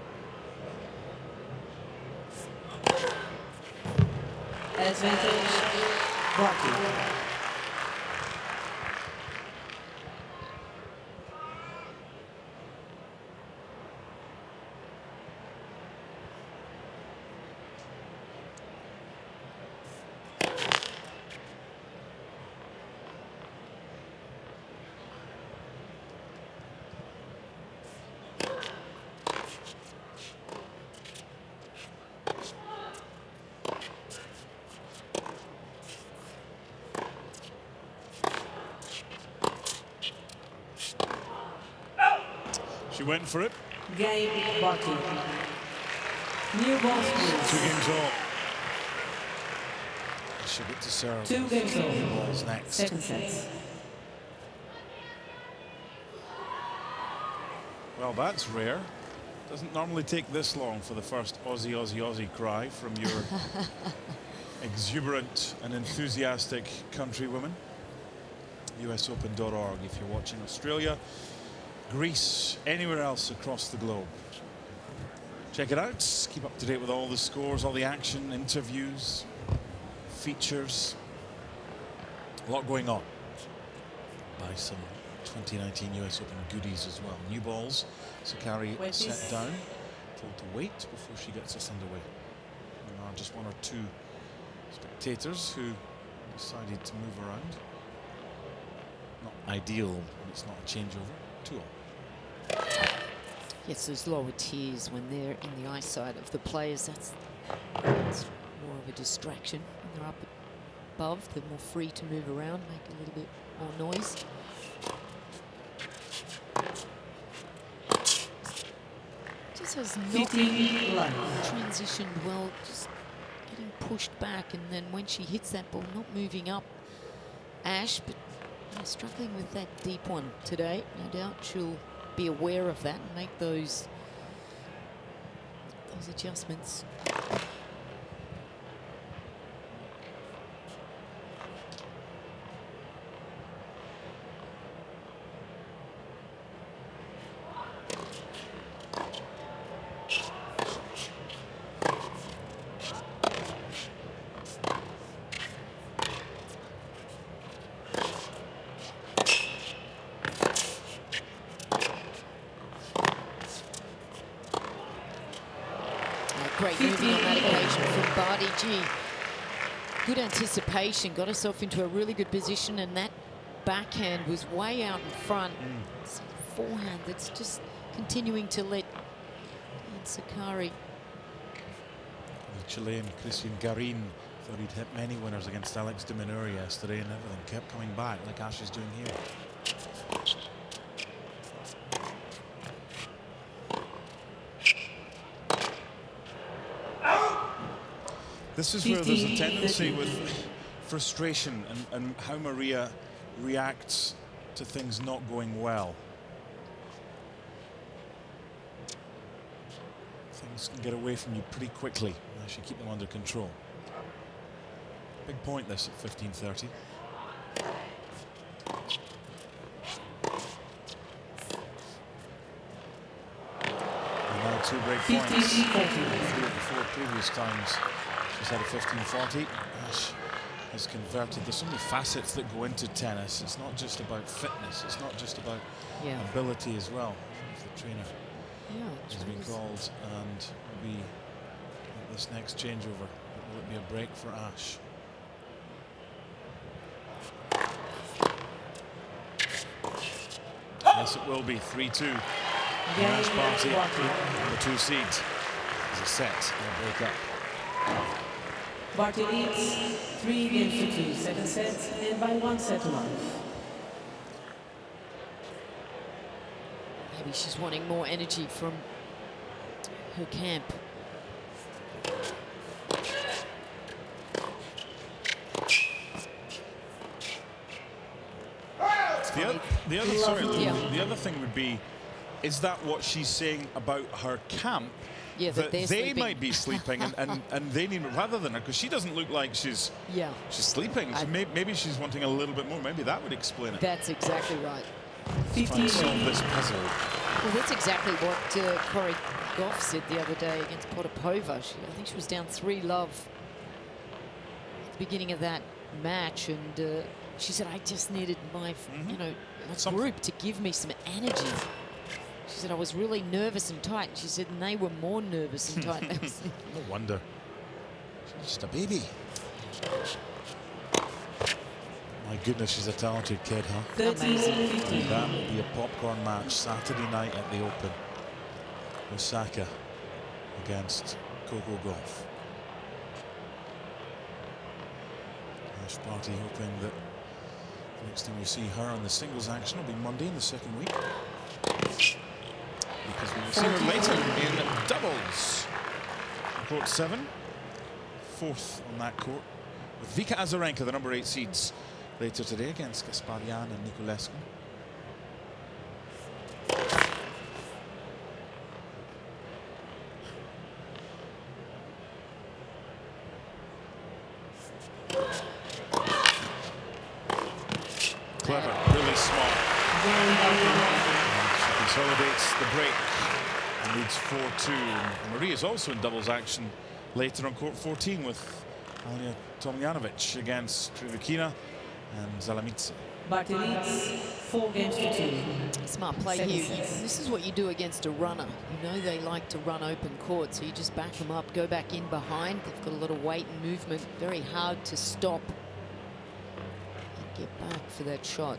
A: Advantage, Barty.
B: She went for it.
A: Game Barty. New ball scores.
B: 2 games all. she'll get to serve.
A: 2 games over.
B: Balls next.
A: Second set.
B: Well, that's rare. Doesn't normally take this long for the first Aussie, Aussie, Aussie cry from your exuberant and enthusiastic countrywoman. USOpen.org if you're watching Australia, Greece, anywhere else across the globe. Check it out. Keep up to date with all the scores, all the action, interviews, features. A lot going on. Buy some 2019 US Open goodies as well. New balls. Sakkari set down. Told to wait before she gets us underway. There are just 1 or 2 spectators who decided to move around. Not ideal when it's not a changeover. 2-all.
C: Yes, those lower tiers when they're in the eyesight of the players, that's more of a distraction. When they're up above, they're more free to move around, make a little bit more noise. Just has not transitioned well, just getting pushed back, and then when she hits that ball, not moving up. Ash, but struggling with that deep one today. No doubt she'll be aware of that and make those adjustments. Great moving on that occasion from Barty. Gee, good anticipation, got herself into a really good position, and that backhand was way out in front. It's a forehand that's just continuing to let Sakkari.
B: The Chilean Christian Garin thought he'd hit many winners against Alex de Minaur yesterday, and everything kept coming back like Ash is doing here. This is where there's a tendency with frustration and how Maria reacts to things not going well. Things can get away from you pretty quickly unless you keep them under control. Big point this at 15:30. And now 2 break points. 3 of the 4 previous times. She's had a 15-40. Ash has converted. There's so many facets that go into tennis. It's not just about fitness. It's not just about ability as well. If the trainer has been called, and will be this next changeover. Will it be a break for Ash? Yes, it will be. 3-2. Ash Barty, the 2 seeds. As a set and a break up.
A: Barty leads 3 games to 2, second set, and by 1 set to 1.
C: Maybe she's wanting more energy from her camp.
B: The other thing would be, is that what she's saying about her camp?
C: Yeah,
B: that they might be sleeping and they need, rather than her, because she doesn't look like she's sleeping. So maybe she's wanting a little bit more. Maybe that would explain it.
C: That's exactly right.
B: Try and solve this puzzle.
C: Well, that's exactly what Corey Goff said the other day against Potapova. I think she was down 3-love at the beginning of that match, and she said, I just needed my my group to give me some energy. She said, I was really nervous and tight. She said, and they were more nervous and tight.
B: No wonder. She's just a baby. My goodness, she's a talented kid, huh?
C: Amazing.
B: And that will be a popcorn match Saturday night at the Open. Osaka against Coco Gauff. Ash Barty hoping that the next time we see her on the singles action will be Monday in the second week. Because we will see her later in doubles. Court 7, 4th on that court with Vika Azarenka, the number 8 seeds, later today against Gasparian and Niculescu. Clever, really smart. She consolidates the break and leads 4-2. Maria is also in doubles action later on court 14 with Anja Tomljanovic against Trivakina and Zalamitse.
A: Barty leads 4 games to 2.
C: Smart play here. This is what you do against a runner. You know they like to run open court, so you just back them up, go back in behind. They've got a lot of weight and movement. Very hard to stop and get back for that shot.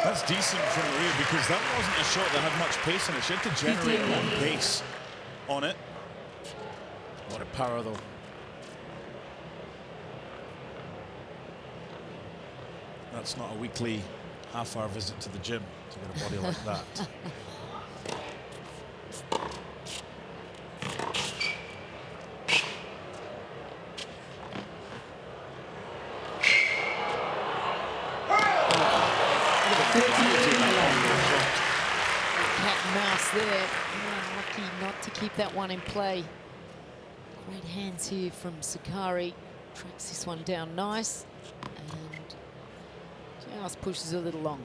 B: That's decent from Maria because that wasn't a shot that had much pace in it. She had to generate her own pace on it. What a power though. That's not a weekly half-hour visit to the gym to get a body like that.
C: Cat and mouse there. Lucky not to keep that one in play. Great hands here from Sakkari. Tracks this one down nice and just pushes a little long.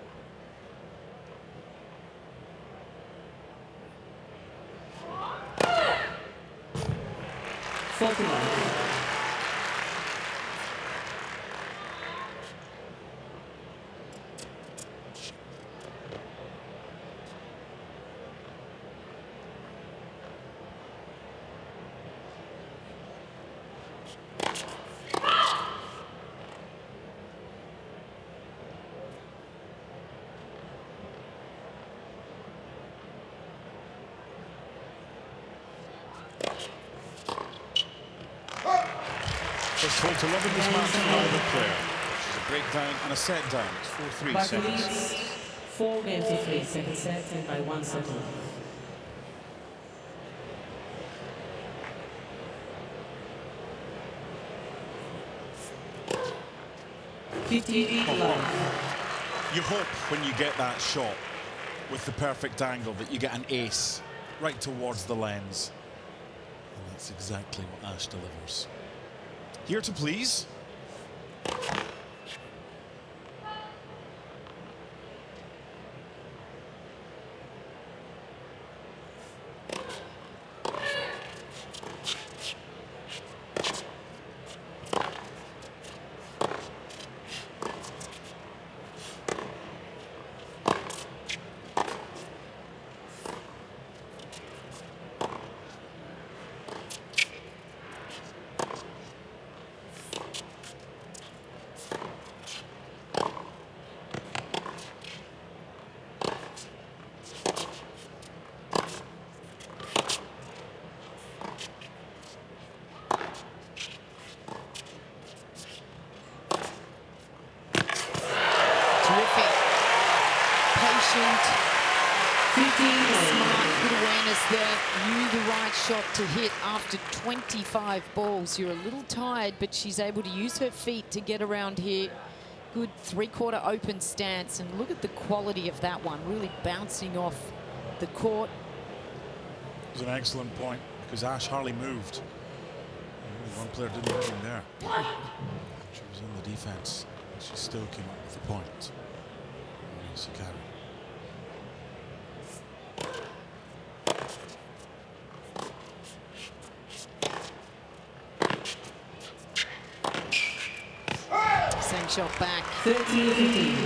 B: First hole to love in this match for either player. She's a breakdown and a set down. It's 4-3.
A: Barty leads 4 games to 3, second set, and by 1 set. 50 love.
B: You hope when you get that shot with the perfect angle that you get an ace right towards the lens. And that's exactly what Ash delivers. Here to please.
C: Shot to hit after 25 balls. You're a little tired, but she's able to use her feet to get around here. Good three-quarter open stance, and look at the quality of that one, really bouncing off the court.
B: It was an excellent point because Ash hardly moved. Only one player didn't move in there. She was in the defense. She still came up with the point. Maria Sakkari.
C: Shot back.
A: 13-15.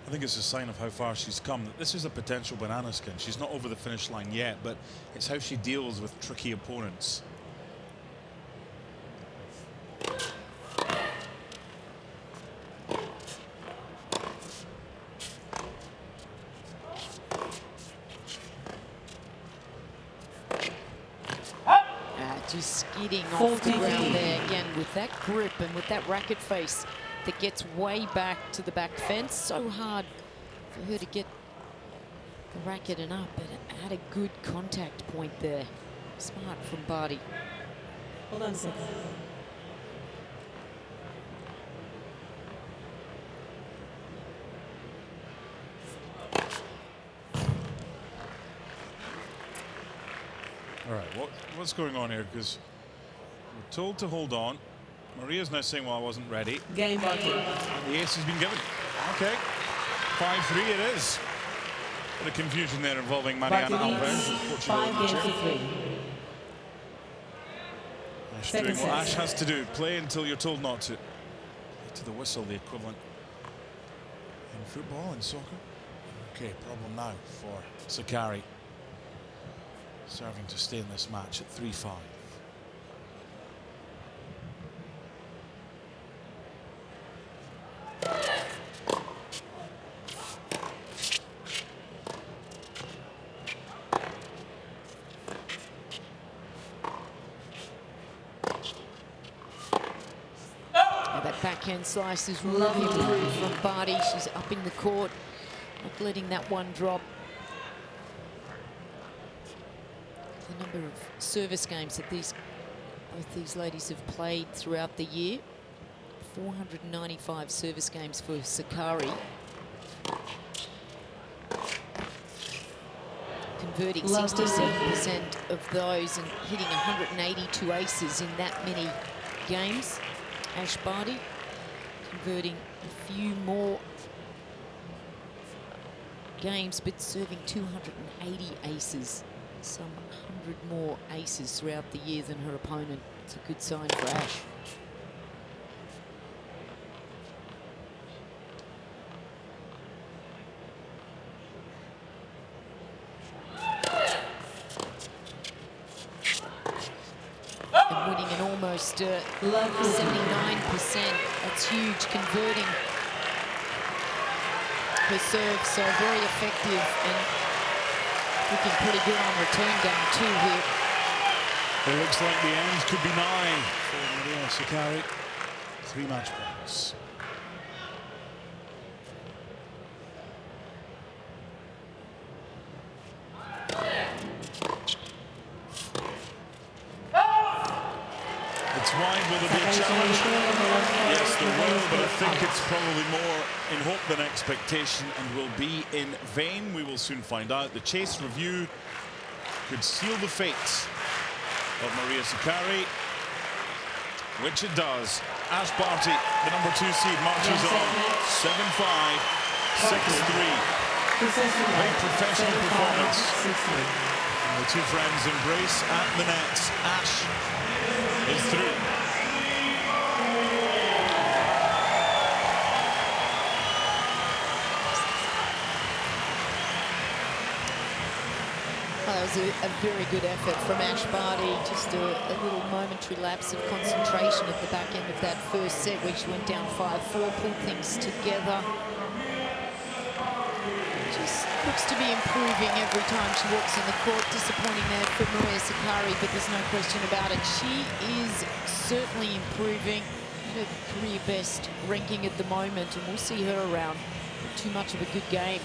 B: I think it's a sign of how far she's come. This is a potential banana skin. She's not over the finish line yet, but it's how she deals with tricky opponents
C: skidding off the ground there again with that grip and with that racket face that gets way back to the back fence. So hard for her to get the racket and up, but it had a good contact point there. Smart from Barty.
A: Hold on a second.
B: All right, what's going on here? Because we're told to hold on. Maria's now saying, well, I wasn't ready.
A: Game, Barty.
B: The ace has been given. Okay, 5-3 it is. Bit of confusion there involving Mariana Alves. Portugal in the chair. Ash doing what Ash has to do. Play until you're told not to. To the whistle, the equivalent in football and soccer. Okay, problem now for Sakkari. Serving to stay in this match at 3-5.
C: That backhand slice is really improved from Barty. She's upping the court, not letting that one drop. The number of service games that both these ladies have played throughout the year. 495 service games for Sakkari. Converting 67% of those and hitting 182 aces in that many games. Ashleigh Barty converting a few more games, but serving 280 aces. Some 100 more aces throughout the year than her opponent. It's a good sign for Ash. And winning an almost 79%. That's huge, converting her serve, so very effective and looking pretty good on return game too here.
B: It looks like the end could be nigh for Maria Sakkari. 3 match points. It's wide. Will there be a challenge? Yes, there will, but I think it's probably more in hope than expectation and will be in vain. We will soon find out. The chase review could seal the fate of Maria Sakkari, which it does. Ashleigh Barty, the number 2 seed, marches on 7-5, 6-3. Very professional performance. And the two friends embrace at the net. Ash is through.
C: Well, that was a very good effort from Ashleigh Barty. Just a little momentary lapse of concentration at the back end of that first set, where she went down 5-4, pulled things together. Just looks to be improving every time she walks on the court. Disappointing there for Maria Sakkari, but there's no question about it. She is certainly improving. Her career best ranking at the moment, and we'll see her around. Not too much of a good game.